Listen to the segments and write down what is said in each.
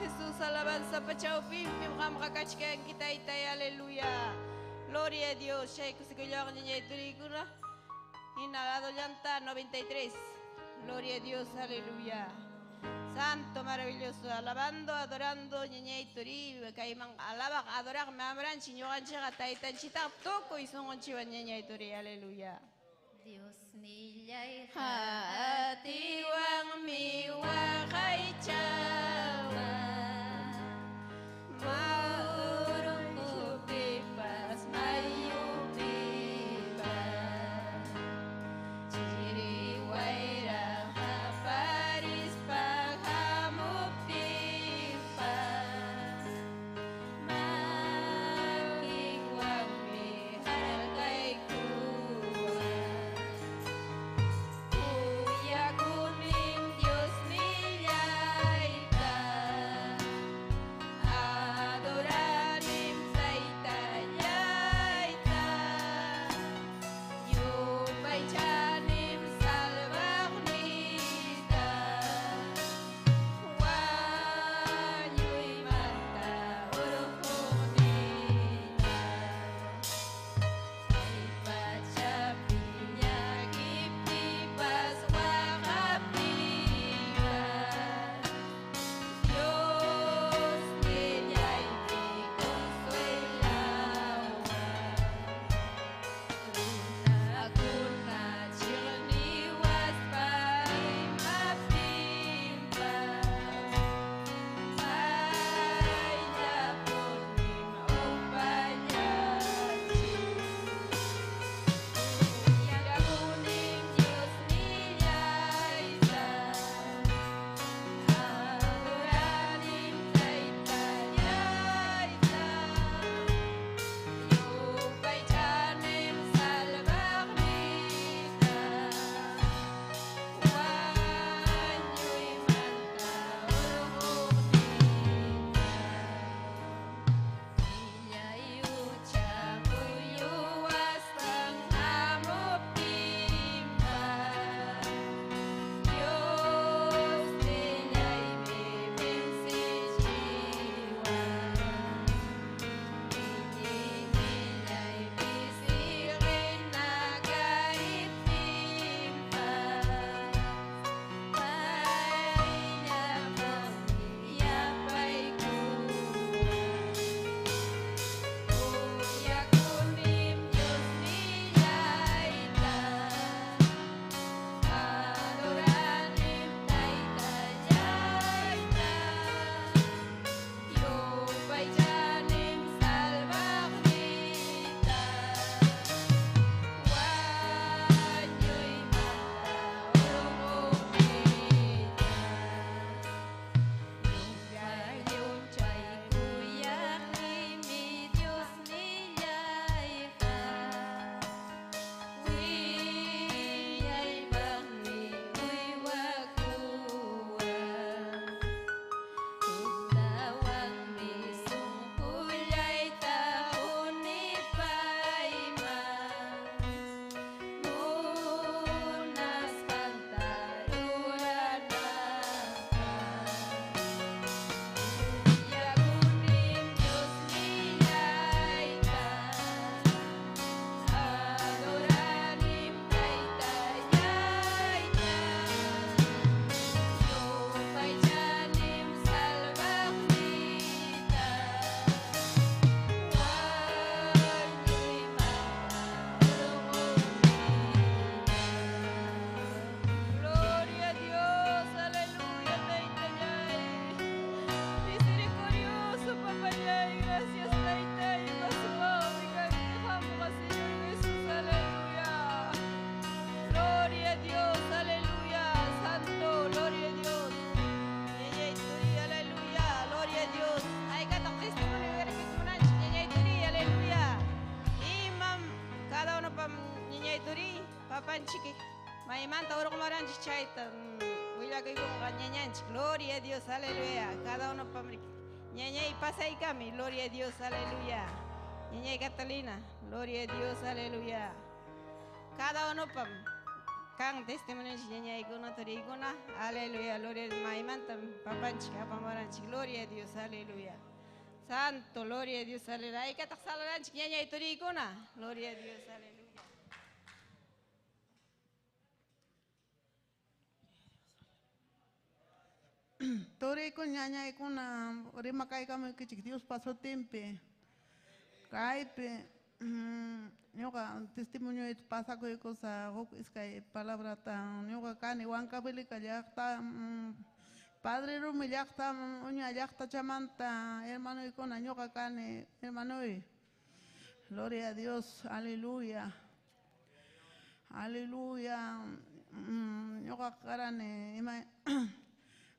Jesús, alabanza pachaupi, mimham kakachkan kita itay, aleluya. Gloria a Dios, Sheikh Sikulyang niya iturigura. Inalado llanta 93. Gloria a Dios, aleluya. Santo, maravilloso, alabando, adorando, niña ituri, kaimang alabak, adorak, mamran, chinyogan siya kataitan, chitap toko, isongon chiwan niña ituri, aleluya. Dios niya'y Hatiwang miwakay cawan, maurong kupipas mayupipas, ciriwairang haparis paghamupipas, makiwang mihal kay kuwan. Kuya kuning Diyos niyaita, adoranim taytayaita, yupay janim salbak nita, wanyuy manta urupok nita. Ibaca minyak ipipas wakapipas, Diyos ninya'y di konsuelawan. Kuna chirniwas pa'y mapimpas, pa'y napunim o panyasin. Kuya kuning Diyos niyaita, adoranim taytayaita, yupay janim salbak nita, wanyuy manta urok nita. Ninya'y ucapuyuwas panghamupimpas, Diyos ninya'y bibinsisiwan, ninya'y bisirin na kaipimpas, pa'y nyamang iyapay kuwan. Kuya kuning Diyos niyaita, adoranim taytayaita, yupay janim salbak nita, wanyuy manta urok nita. Yung chay kuya kimi Diyos niyaita, wiyay bangni uywakuan, utawang misong kulyay taon ni Paiman, munas pantaruan nakan. Kuya kuning Diyos niyaita, adoranim taytayaita, yupay janim salbak nita, wanyuy manta urok nita. Gloria a Dios, aleluya, taytayay. Misericordioso, papayay, gracias, taytay, masuawi kang mo kasi Jesús, aleluya. Gloria a Dios, aleluya, santo, gloria a Dios. Nyanyay turi, aleluya, gloria a Dios. Ay, katang testimony, verkit mo na, nyanyay turi, aleluya. Imam, kada uno pa nyanyay turi, papanchiki. May manta urok maran chaita. Wilagay ko kanyanyan. Gloria a Dios, aleluya. Cada uno pa nyanyay pasay kami. Gloria a Dios, aleluya. Nyanyay Catalina. Gloria a Dios, aleluya. Cada uno pa kang testimonio ñaña iguna toriguna. Aleluya, gloria al maimanta papanchika pamaranchik. Gloria a Dios, aleluya. Santo, gloria a Dios, aleluya. Ay katak salaranchik ñaña toriguna. Gloria a Dios, aleluya. Tori ko nyanya ikuna rima kai kami kichik Dios paso tempe. Kaipe nyoka testimonio it pasa ko iko sa hok iskai palabra ta nyoka kani wanka beli kayakta padre rumi yakta unya yakta chamanta hermano ikona nyoka kani hermano gloria a Dios, aleluya. Aleluya. Nyoka karane ima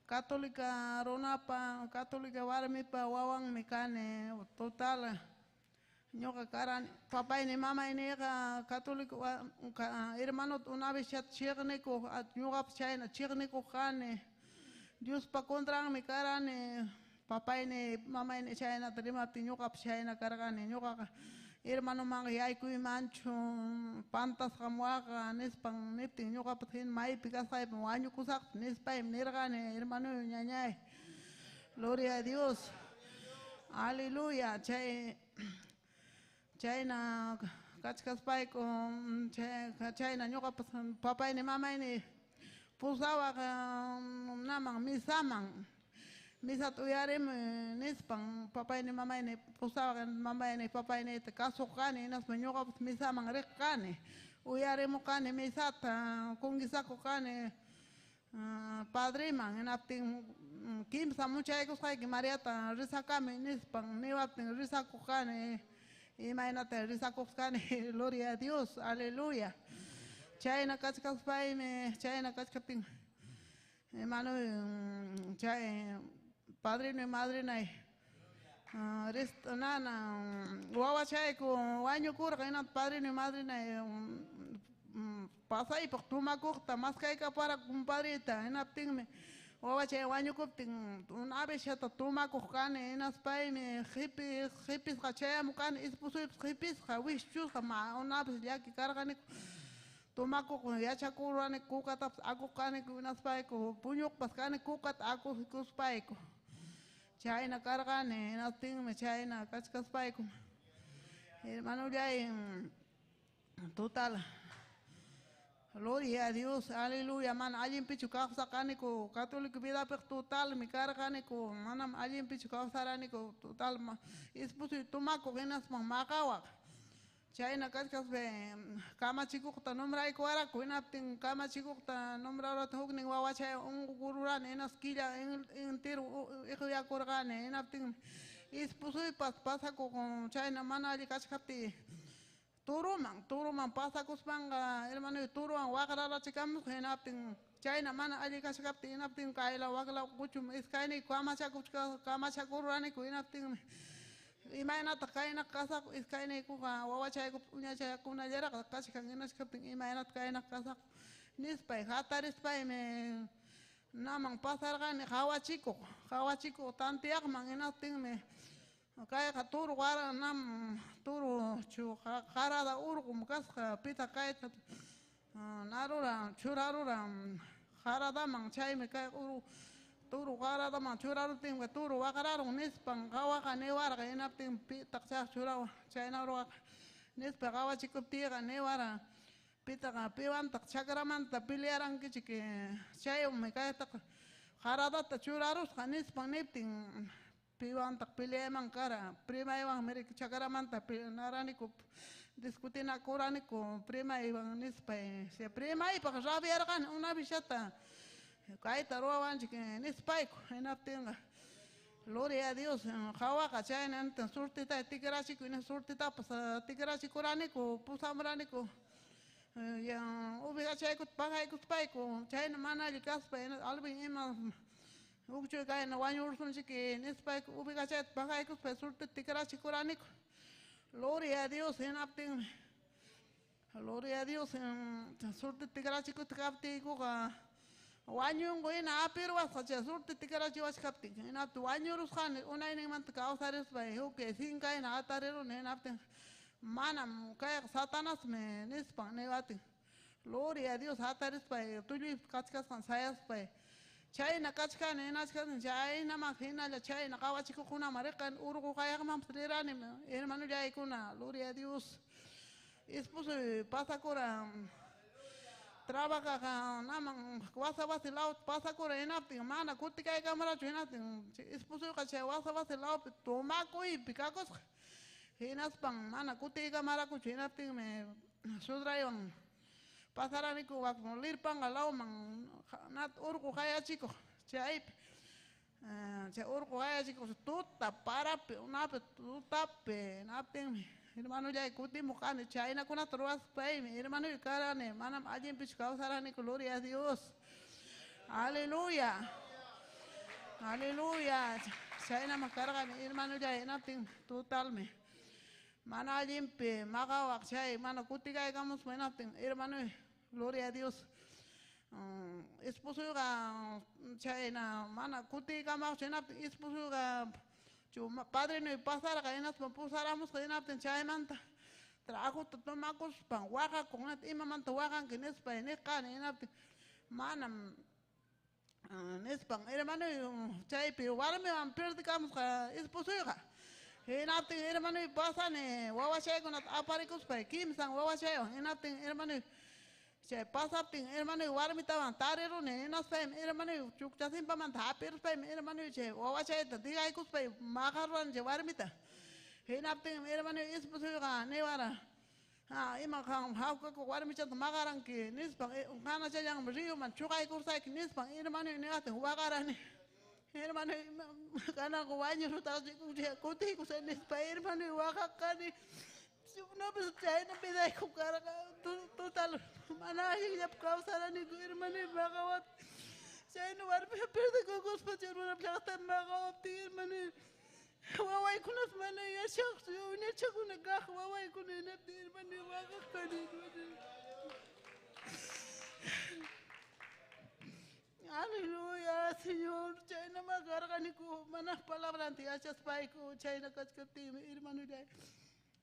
Católica ronapa, católica warmipa wawang mikane total. Nyoka karan papa ini mama ini ka católico hermano una vez chat chirneko at nyoka china chirneko kane. Dios pa kontrang mi karane papa ini mama ini china terima ti nyoka china karane nyoka hermano mang yai kui mancho pantas kamuaka nespang nepti nyoka pathin mai pikasai wanyu kusak nespai nirgane hermano ñañay. Gloria a Dios. Aleluya. Chayna kachkaspai con chayna nyoka papa ini mama ini pusawa namang misamang misa tuyarem nispang papa ini mama ini pusawa mama ini papa ini te kaso kane nas menyoka misa mangrek kane uyaremo kane misata kungisako kane padre man enapting kimsa mucha eko sai que mariata risakame nispang niwapting risako kane imagínate risako kane gloria a Dios, aleluya. Chayna kachkaspai me chayna kachkaping hermano chay padrino y madrina nana wawa chay ko waño kurga ina padrino y madrina pasa y por tuma corta más que para compadrita ina tingme wawa chay waño kupting un ave chata tuma kokane ina spay me hipis kachaya mukane ispuso hipis ka wish chus ma un ave ya que cargane Tomako ko yacha kurane kukat ako kane ko naspay ko punyok pas kane kukat ako kuspay ko. Chay na kargane nating me chay na kachkaspay ko. Hermano ya total. Gloria a Dios, aleluya man alguien pichu sa kane ko católico vida per total mi kargane ko manam alguien pichu sarane ko total ma ispuso tomako genas makawak. Chayna kachkas be kama chikukta nombra ikuara kuinaptin kama chikukta nombra rat hukning wawa chay ungururan enas killa entero ya kurgane enaptin ispusui pasa con chayna manali kachkapti turuman pasa kuspanga hermano turuan wakara chikam enaptin chayna mana ali kachkapti enaptin kaila wakala kuchum iskaini kama chakurani kuinaptin imagínate kaina casa iskaina kuka wawa chay ko punya chay kuna jera kasi kanginas kapting imagínate kaina casa nispay hatarispai me namang pasar gane hawa chico tantiak manginating me kaya katuru wara nam turu chu harada urgum kaska pita kay narura churarura harada mang chay me kay uru turu kara dama churaru tim ka turu wakararong nispang kawa ka newara ka inapting taksa churaw chayna ro nispa kawa chikup tira newara pita ka piwan tak chakraman ta piliarang kichike chayo me kaya tak harada ta churarus ka nispang nipting piwan tak pilieman kara prima iwang merik chakraman ta narani ko diskutina kurani ko prima iwang nispa se prima ipa javier kan una bishata Kay taruwa wanchi que nispay ko enaptinga gloria a Dios hawa kachay nantan surtita tikarachi ko ina surtita pas tikarachi kurani ko pusamrani ko yang ubi kachay ko pagay ko spay ko chay na mana likas pa albin ima ugcho kay na wanyo ursun chiki nispay ko ubi kachay pagay ko spay surtit tikarachi kurani ko gloria a Dios enaptinga gloria a Dios surtit tikarachi ko tikapti ko ka Wanyo ko ina apir was kacha surti tikarachi was kapti ina tu wanyo ruskan una ina man ka sares ba ke sinka ina atarero ne napte manam kaya satanas me nispang ne wati Gloria a Dios, hataris pay, tuyo kachkas kan sayas pay. Chay na kachkan, enachkan, chay na makina, la chay na kawachiko kuna marikan, uruko kaya kamam srirani, hermano ya ikuna, gloria a Dios. Esposo pasa cora, trabaja con naman, wasa wasilao, pasa cora enapting, mana kutika kamera chuinating, esposo kache wasa wasilao, tomako y picacos. Hinas pang mana kutika mara kuchinating me sudrayon. Pasarani ku wak molir pang alaw mang nat urko kaya chico chay chay urko kaya chico tuta para pe una pe tuta pe napin hermano ya ikuti mukane chay na kuna truas pay hermano ikarane manam alguien pichkao sarani gloria a Dios aleluya aleluya chay na makargan hermano ya napin totalme mana alguien pe magawak chay mana kutika digamos menapin hermano gloria a Dios. Esposo ga chayna mana kuti kama chena esposo ga chuma padre no pasar ga enas pasáramos ga enas chay manta trabajo tomacos pan waga con una ima manta waga que nes pa enes can enas mana nes pan hermano chay pero warme am perdicamos ga esposo ga enas hermano pasan wawa chay con aparicos pa kim san wawa chay enas hermano se pasa pin hermano igual mi taban tarero ne nos fem hermano chukcha sin pa man tapir fem hermano che o che te diga ikus pe magarwan llevar mita hena pin hermano es pusuga ne wara ha ima kham ha ko war mi chat magaran ki nis pa kana che yang rio man chuka ikus sai nis pa hermano ne ate huagaran hermano kana ko wanyo ruta ko ti ko se nis pa hermano waga kani no pues chay na pida ko kara total mana higap kausara ni hermano bagawat chay no war perde ko gospa hermano plata bagawat hermano wawai kunas mana ya shakh ne chakuna gakh wawai kuna ne hermano waga kani aleluya señor chay na magargani ko mana palabra antiachas pai ko chay na kachkati hermano dai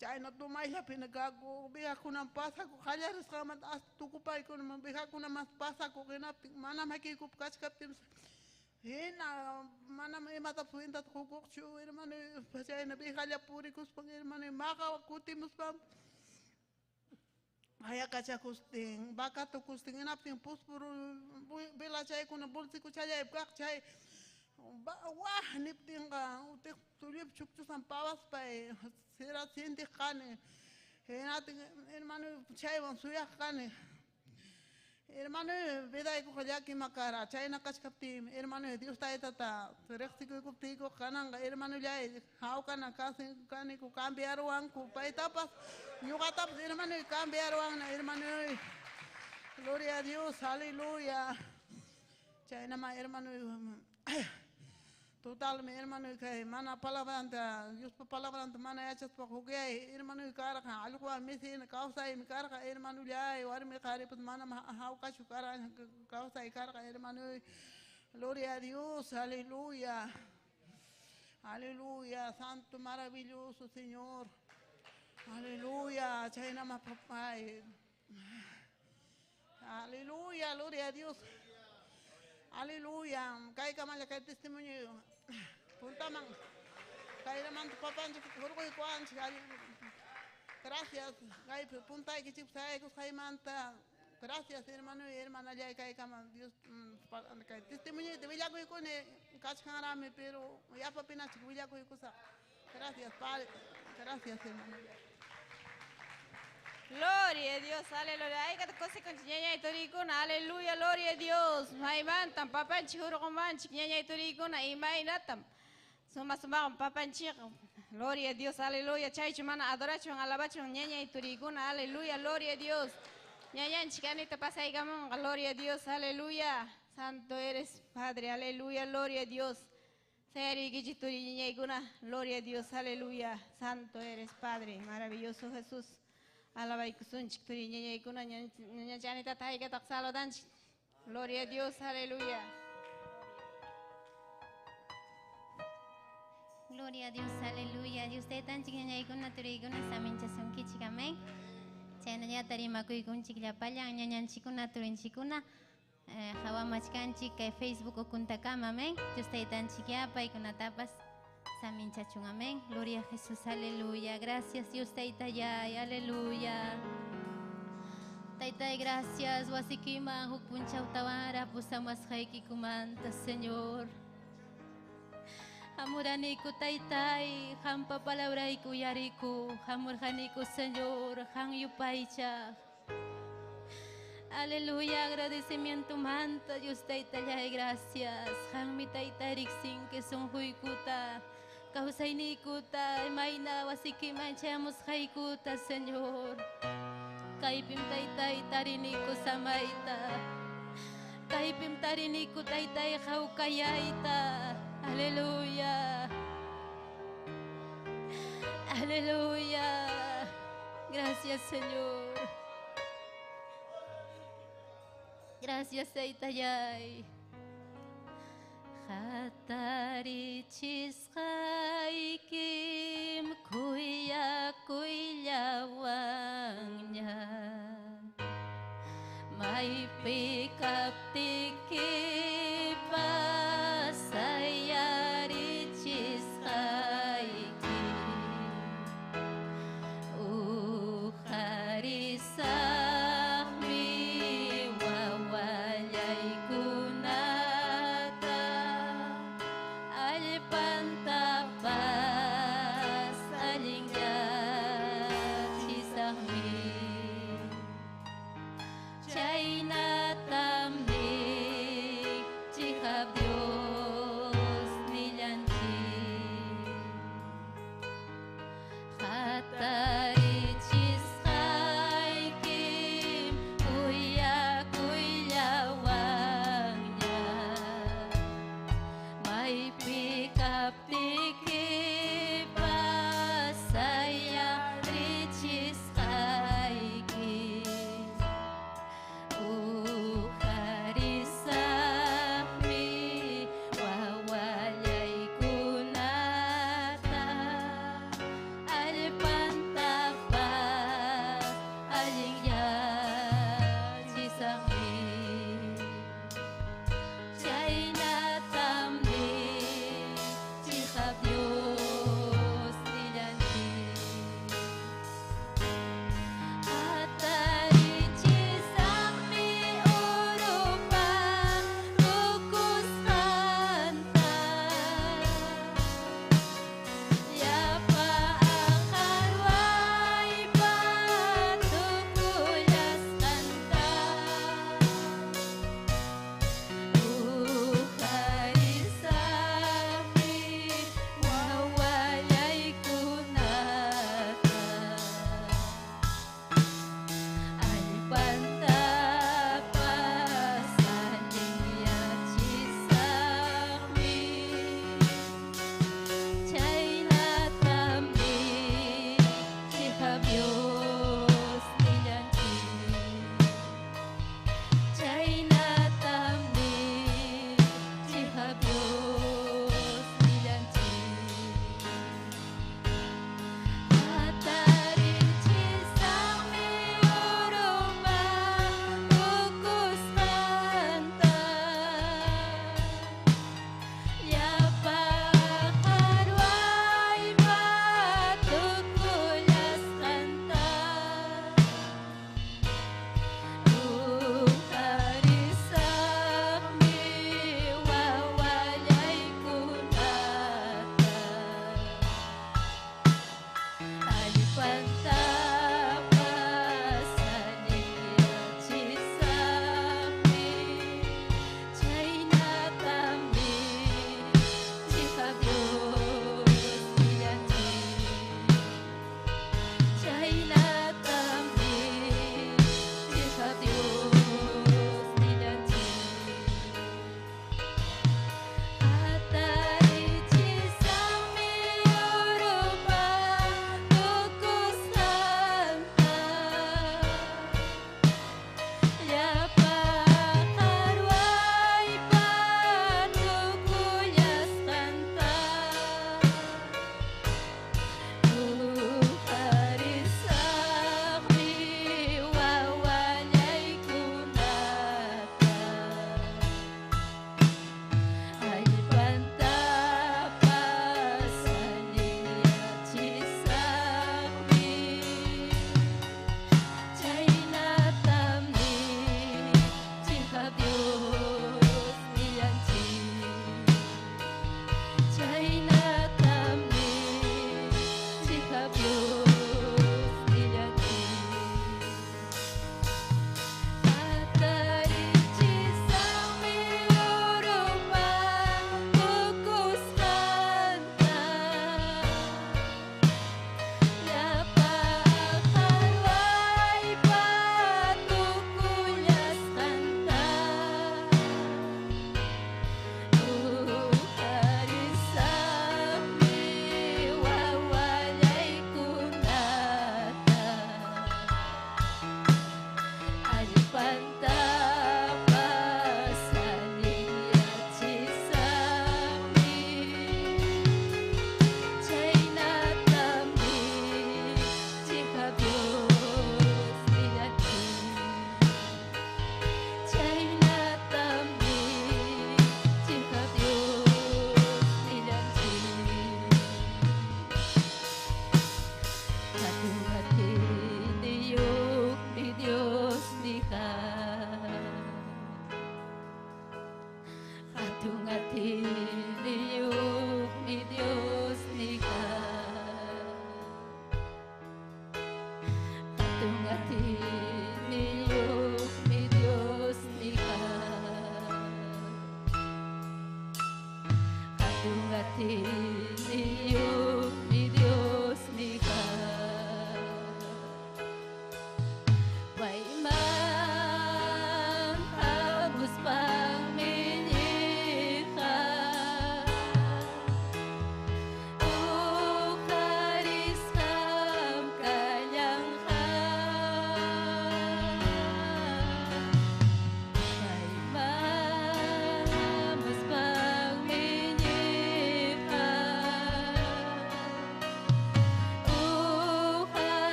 chay na tumay sa pinagago biha ko ng pasa ko kaya rin sa matas tukupay ko naman biha ko na mas pasa ko kina mana makikup kachkaptim hina mana may matapuintat kukuk chu hermano chay na biha ya puri kus pang hermano maka kutimus pam haya kacha kusting baka to kusting inapting puspuro bila chay ko na bulsi ko chay ipkak chay wah nipting ka utik tulip chukchu sampawas pa sira sindi kane natin hermano chay bang suya kane hermano vida ko kaya ki makara chay na kaskaptim hermano Dios tayo tata rekti ko kuptiko kanang hermano jay how kana kasi kani ko cambiaruan ko pa etapas nyukatap hermano cambiaruan na hermano gloria a Dios aleluya chay na ma hermano total mi hermano que mana palabra anta Dios palabra anta mana ya chas pa hoge hermano cara ka algo a mí sin causa y mi cara ka hermano ya y war mi cara pues mana hau ka chukara causa y cara ka hermano gloria a Dios aleluya aleluya santo maravilloso Señor aleluya chayna ma papá aleluya gloria a Dios aleluya kay kamala kay testimonio punta man kay naman papan siguro ko ikuan gracias kay punta que chip say ko kay manta gracias hermano y hermana ya kay kaman Dios kay testimonio te villa ko iko ne kachkarame pero ya papina chico villa ko iko sa gracias padre gracias hermano Gloria a Dios, aleluya. Ay, que cosa con chiñaña y toricuna, aleluya, gloria a Dios. Ay, mantam, papan chihuro con man, chiñaña y toricuna, y may natam. Suma papan chico. Gloria a Dios, aleluya. Chay chumana, adoración, alabación, ñaña y toricuna, aleluya, gloria a Dios. Ñaña, chicanita pasa y gamón, gloria a Dios, aleluya. Santo eres, Padre, aleluya, gloria a Dios. Seri gichituri ñaña y guna, gloria a Dios, aleluya. Santo eres, Padre, maravilloso Jesús. Alaba y kusun chikuri ñeñe ikuna ñeñe chanita tai que taxalo dan. Gloria a Dios, aleluya. Gloria a Dios, aleluya. Dios te tan chiqueña y con naturaleza samin chasun kichikamen. Chaynalla tarimakuykunchik llapallan ñañanchikuna turinchikuna hawamachkanchik kay Facebook ukuntakama amen. Dios taytanchik paykunatapas saminchachun amen. Gloria a Jesús, aleluya. Gracias Dios taytayay, aleluya. Taytay, gracias. Wasikiman huk punchawtawara pusamasqaykikumanta Señor. Amuraniku taytay, hampa palabrayku yariku, hamurjaniku Señor, han yupaycha. Aleluya, agradecimiento manta, Dios taytay, gracias. Han mi taytay riksin que son huikuta, kausaynikuta, mayna wasikiman chamos haikuta Señor. Kaipim taytay tariniku samayta, kaipim tariniku taytay haukayayta. Aleluya, aleluya, gracias Señor, gracias taytayay. Hatarichishqaykim kuya kuyawanya, maypi kaptiki pasayarichisqayki, uharisaqmi wawallaykunata allpanta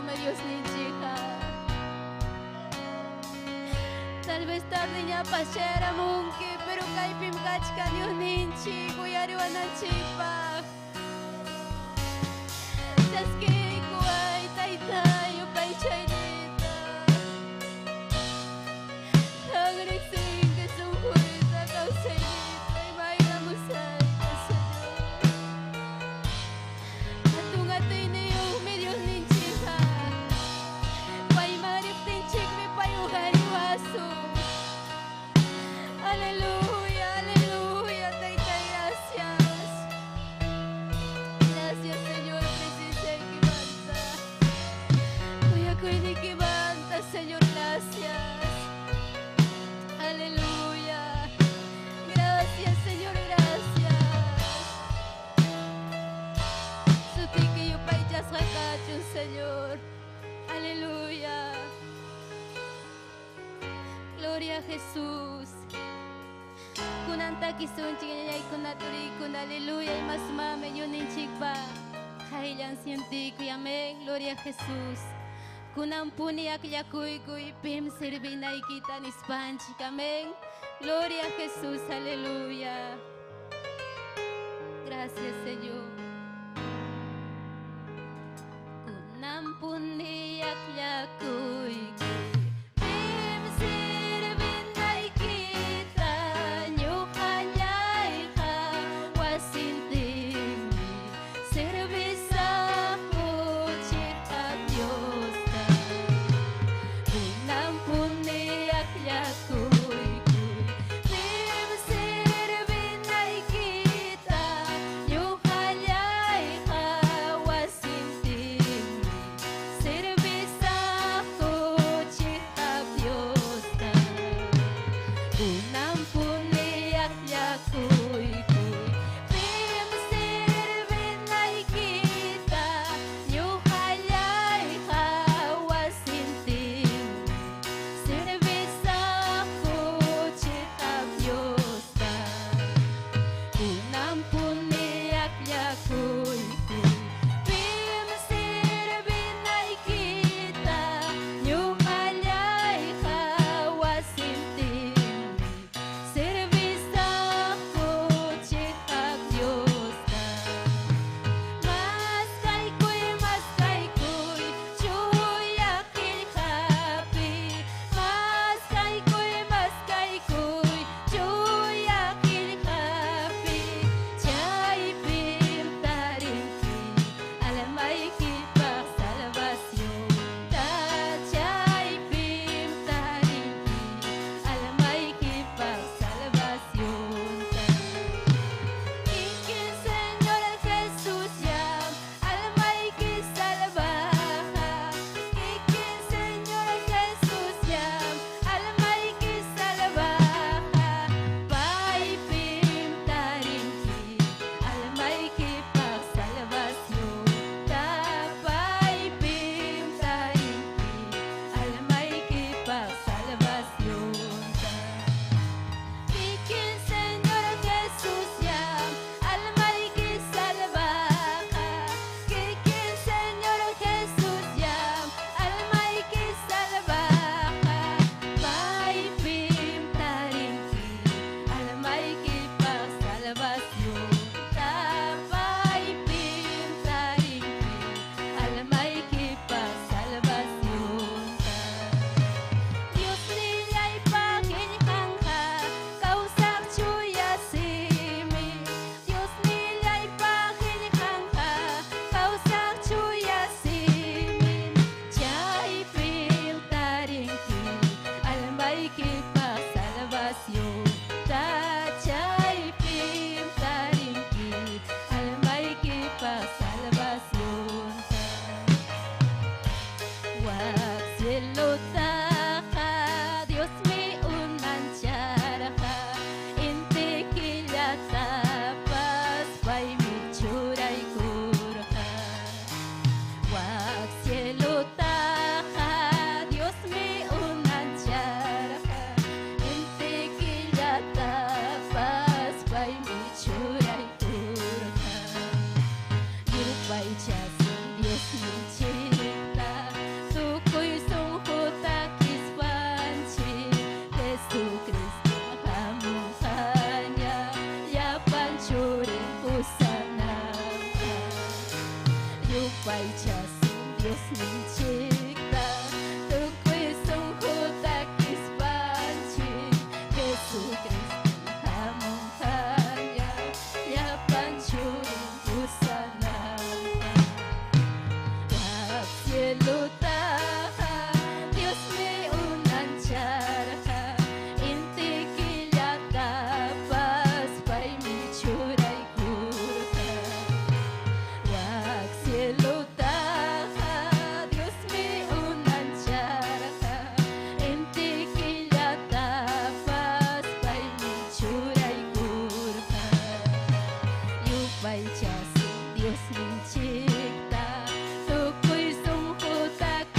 me Dios ninchija. Tal vez tarde ya pasara munki, pero kaipim kachka Dios ninchi, kuyariwana chipa. Taski kuay taytay upay chayrita. Hangrik sing que son jurita causayrita y mayra musayta Señor. Atong atay na yung mi Dios ninchija. Pay marip tinchik mi payuhariwaso. Aleluya, aleluya, taytay, gracias. Gracias, Señor, presencia y quimanta. Voy a cuidar y quimanta, Señor, gracias. Aleluya. Gracias, Señor, gracias. Sutiki yo payas hakachun, Señor. Aleluya. Gloria a Jesús. Kunanta kisun chingay kunaturi kun aleluya y más mame yunin chikpa. Hailan cientico y amén. Gloria a Jesús. Kunampuni akyakuy kuy pim sirvina y kita nispanchik. Amén. Gloria a Jesús. Aleluya. Gracias, Señor. Kunampuni akyakuy pim sirvina y kita nyukanyay ka wasintim servisa ko chika Dios ta kunampuni akyakuy pim sirvina y kita nyukanyay ka wasintim servisa ko chika Dios ta kunampuni akyakuy pim sirvina y kita nyukanyay ka wasintim servisa ko chika Dios ta kunampuni akyakuy pim sirvina y kita nyukanyay ka wasintim servisa ko chika Dios ta mas kay kuy chuya kilhapi mas kay kuy chuya kilhapi chay pintarinki alamay kipak salvación ta chay pintarinki alamay kipak salvación ta Ikin Señor Jesús ya almay ki salvaja Ikin Señor Jesús ya almay ki salvaja Pay pintarinki almay ki pak salvación ta pay pintarinki almay ki pak salvación ta Ikin Señor Jesús ya almay ki salvaja Ikin Señor Jesús ya almay ki salvaja Pay pintarinki almay ki pak salvación ta pay pintarinki almay ki pak salvación ta Dios nilay pakinhangha kausak chuya simi Dios nilay pakinhangha kausak chuya simi chay pintarinki almay ki pak salvación ta chay pintarinki almay ki pak salvación ta Wag silutaka, Dios mi unancharaka, inti kilatapas, pay mi churay kuraka. Wag silutaka, Dios mi unancharaka, inti kilatapas, pay mi churay kuraka. Yurupay chasin Dios mi chita Dios mencipta, tukoy sungkot at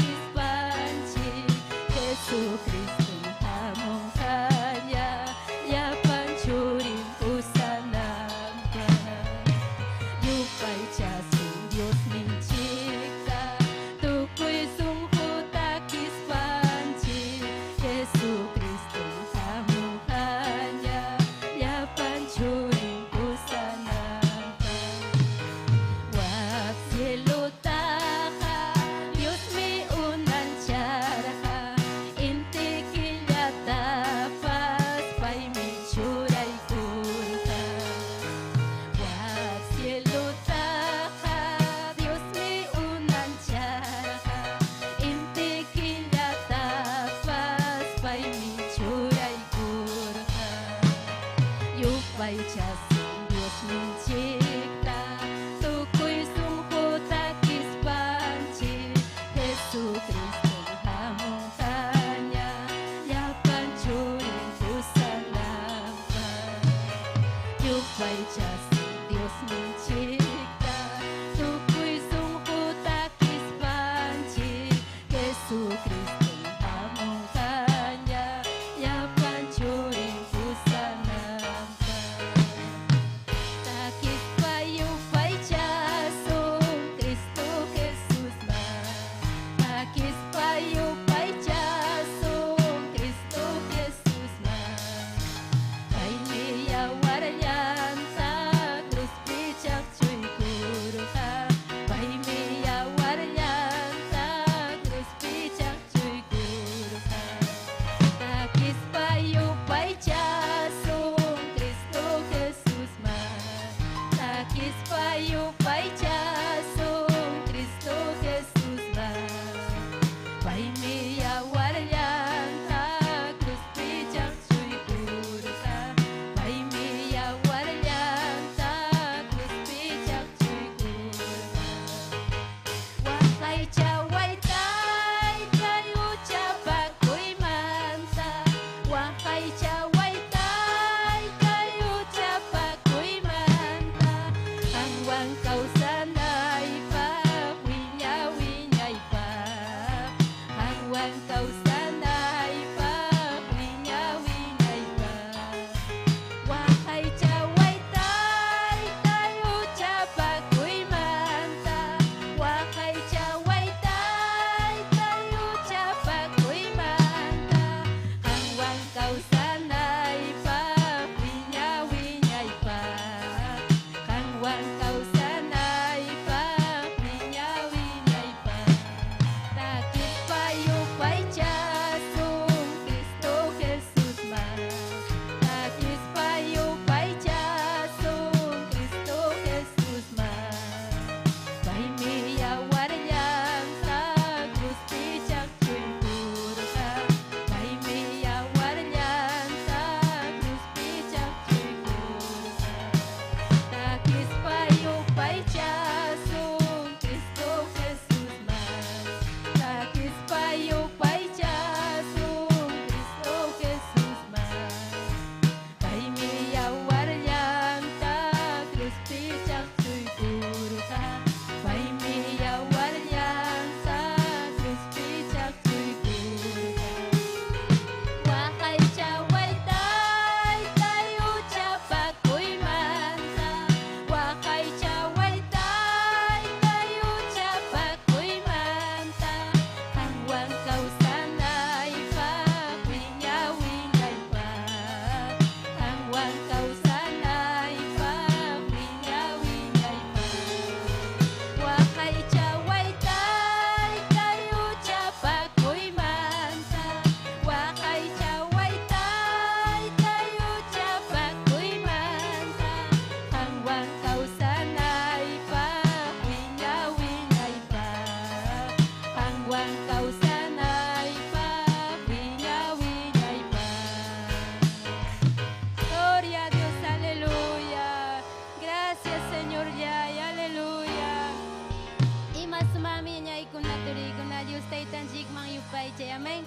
ñuñay kuna turi kuna Dios taitan jik mang yupay chay. Amén.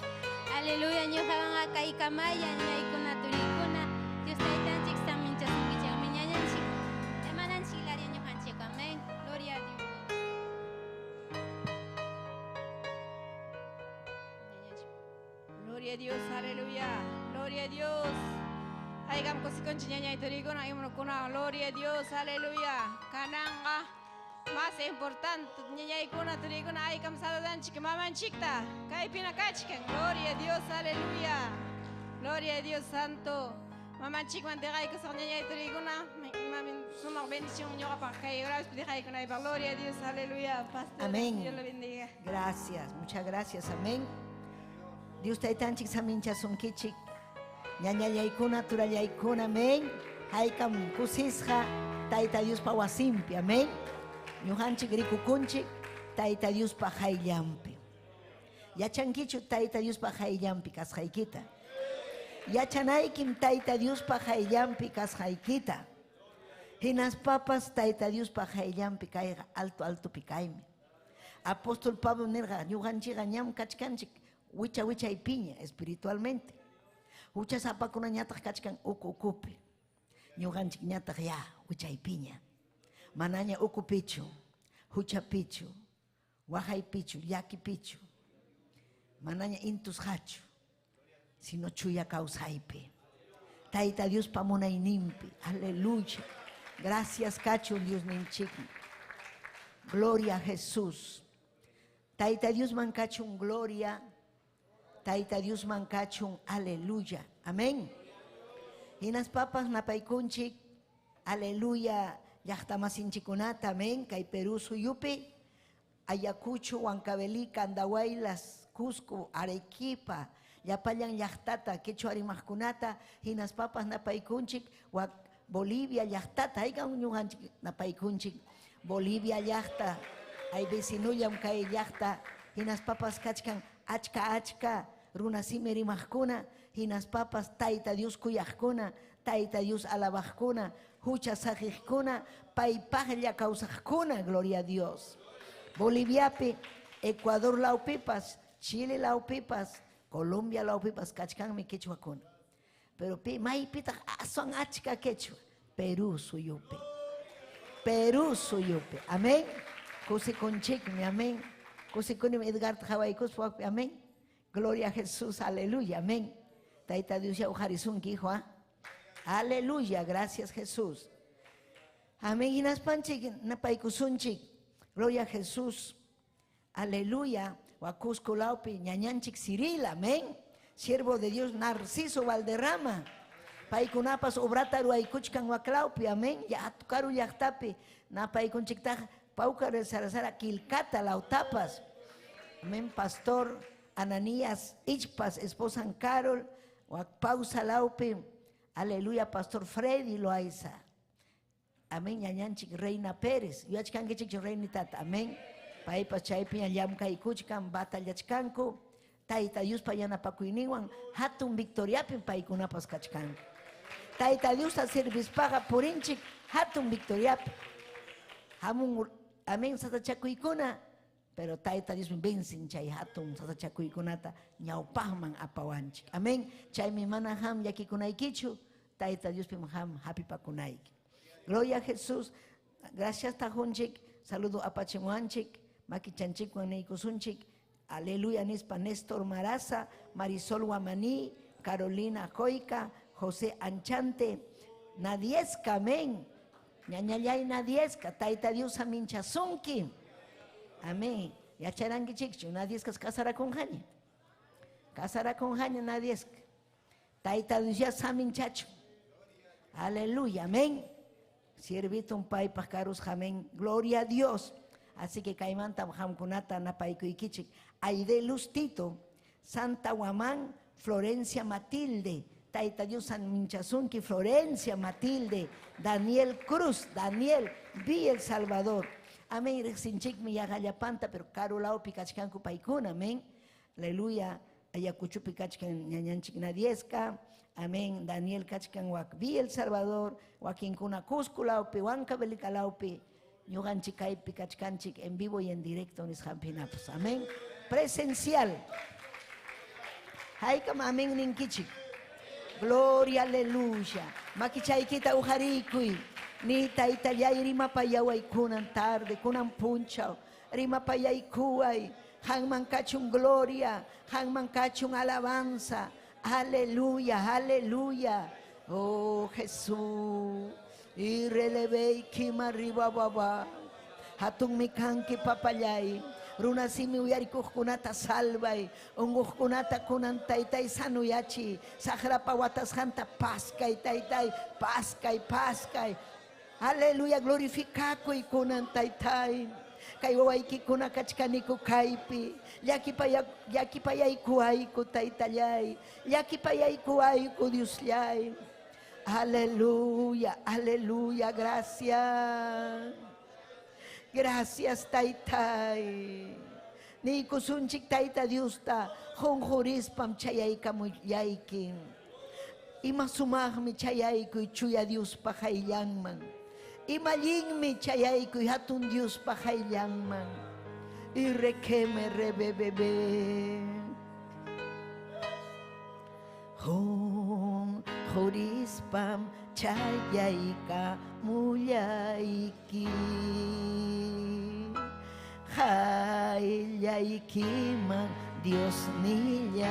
Aleluya. Ñujagan akay kamaya ñay kuna turi kuna Dios taitan jik samin chasungi chay. Amén. Ñañan chik. Emanan chilaria ñujan chik. Amén. Gloria a Dios. Gloria a Dios, aleluya. Gloria a Dios. Haygam kosikon chiñaña y torigo na imno kuna. Gloria a Dios, aleluya. Kananga más importante ñaña y kuna torigo na haygam sadadan chik maman chikta. Kay pina kachiken. Gloria a Dios, aleluya. Gloria a Dios santo. Maman chik man tegay ko sa ñaña y torigo na. Mamin sumang bendición ñoga pa kay gracias pidijay kuna y gloria a Dios, aleluya. Pastor, Amén. Dios le bendiga. Gracias, muchas gracias, amén. Dios taitanchik samincha sunkichik. Ñaña yaykuna, tura yaykuna, amén. Haykam kusisja, taita Dios pa wasimpi, amén. Ñujanchik rikukunchik, taita Dios pa hayllampi. Yachankichu taita Dios pa hayllampi kashaykita. Yachanaykim taita Dios pa hayllampi kashaykita. Hinas papas taita Dios pa hayllampi kayga alto pikaymi. Apóstol Pablo nirga, ñujanchik ñam kachkanchik. Wicha y piña espiritualmente. Hucha zapakuna ñatak kachkan ukupi. Ñuganchik ñatak ya, wicha y piña. Manaña pichu, hucha pichu, wajay pichu, yaki pichu. Manaña intus hachu, sino chuya causaipe. Taita Dios pamona y nimpi. Aleluya. Gracias cacho Dios ninchikmi. Gloria a Jesús. Taita Dios mancachun gloria. Taita Dios mancachun, aleluya, amén. Y las papas napaikunchik, aleluya, yahtamasinchikunata, amén, kay Perú suyupi, Ayacucho, Huancavelica, Candahuaylas, Cusco, Arequipa, yapayan yahtata, quechua arimaskunata, y las papas napaikunchik, Bolivia yahtata, hay un napaikunchik, Bolivia yahta, hay vecinuyam kay yahta, y las papas kachkan, achka, runasimeri mahkuna, hinas papas, taita Dios kuyahkuna, taita Dios alabajkuna, hucha sajijkuna, paipajya causajkuna, gloria a Dios. Boliviapi, Ecuador laupipas, Chile laupipas, Colombia laupipas, kachkan mi quechuacuna. Pero maipita son achka quechua, Perú suyupe. Perú suyupe, amén. Kusi conchikmi, amén. Kusi kunim Edgar Tjawaikus, amén. Gloria a Jesús, aleluya, amén. Taita Dios ya ujarizunki, hijo, aleluya, gracias Jesús. Amén. Y nas panchik, napaikusunchik, gloria a Jesús, aleluya. Huacusco laupi, ñañanchik Ciril, amén. Siervo de Dios Narciso Valderrama. Paikunapas obrataru aykuchkan waklaupi, amén. Ya atukaru yaktapi, napaikunchik taj, paucar el Sarazara Quilcata, lautapas. Amén, pastor Ananías Ichpas, esposa Carol, pausa laupe, aleluya, pastor Freddy Loaiza. Amén, ñañanchik Reina Pérez, yuachkankichik Reina Tata, amén. Paipas chaypiña llamka ikuchkan, batallachkanku, taita Dios payana pakuiniwan, hatun victoriapin paikunapas kachkanku. Taita Dios a servispaga purinchik, hatun victoriapin. Hamun, amén, satachakuikuna. Pero taita Dios me vencin chay hatun sasachakuykunata ñawpajman apawanchik. Amén. Chay mi mana ham yakikunaykichu, taita Dios pim ham happy pakunayki. Gloria a Jesús. Gracias tajunchik. Saludo a Pachimuanchik, Makichanchik, Guaneicusunchik. Aleluya nispa Néstor Maraza, Marisol Guamaní, Carolina Joica, José Anchante, Nadieska, amén. Ñañayay Nadieska, taita Dios aminchazunki. Amén. Ya charangi chikchu, nadie es que casará con Jaña. Casará con Jaña, nadie es que. Taita Dios ya samin chacho. Aleluya, amén. Siervito un pai pascarus, amén. Gloria a Dios. Así que caimanta hamkunata napaiku ikichik. Aide Lustito, Santa Guamán, Florencia Matilde. Taita Dios San Minchazunki, Florencia Matilde. Daniel Cruz, Daniel, vi El Salvador. Amén, sinchik mi yagallapanta, pero caro lao pikachkan kupaikuna, amén. Aleluya, ayacuchu pikachkan ñañanchik Nadieska, amén. Daniel kachkan wak vi El Salvador, wakin kuna Cusco laupi, Huancavelica laupi, ñuqanchik kaypi kachkanchik en vivo y en directo nisqanpinapis. Amén. Presencial. Haykam amén ninkichik. Gloria, aleluya. Makichaykita ujarikuy. Ni taytallay rimapayaway kunan tarde, kunan punchaw. Rimapayaykuway. Hanman kachun gloria. Hanman kachun alabanza. Aleluya, aleluya. Oh Jesús. Y relevei kima riba baba. Hatun mikanki papayay. Runa simi uyarikukunata salvay. Ungukunata kunan taytay sanuyachi. Sahrapa watasjanta paskay taytay. Paskay, paskay. Aleluya, glorificakuy kunan taytay. Kay wawaykikuna kachkaniku kaypi. Llakipayaykuayku taytallay. Llakipayaykuayku Diosllay. Aleluya, aleluya, gracias. Gracias, taytay. Ni kusunchik tayta Diosta, jonjorispam chayaykamuyayki. Ima sumaqmi chayaykuy chuya Dios paqayllanman. Imallinmi chayaykuy hatun Dios paqayllanman. Y requeme rebebebe. Jorispam chayayka muyayki. Hayllaykiman Dios nillan.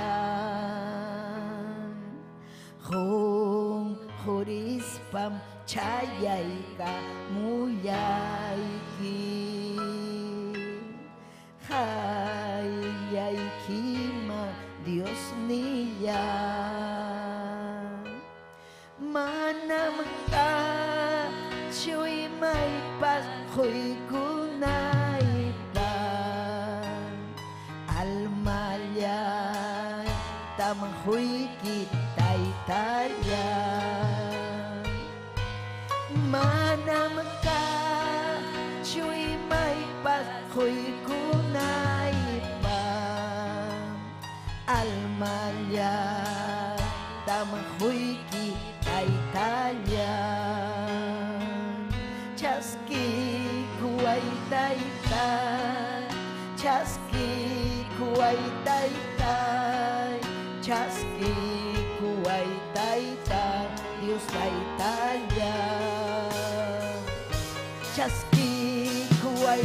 Jorispam chayayka muyayki. Hayllaykiman Dios nillan. Manam ka chuy may pakoy kunaipan. Almalyan tamanghoy kitay talyan. Manam ka chuy may pakoy kunaipan. Almalyan tamanghoy kitay talyan. Chaski kuay taytay. Chaski kuay taytay. Chaski kuay taytay. Dios taytay. Chaski kuay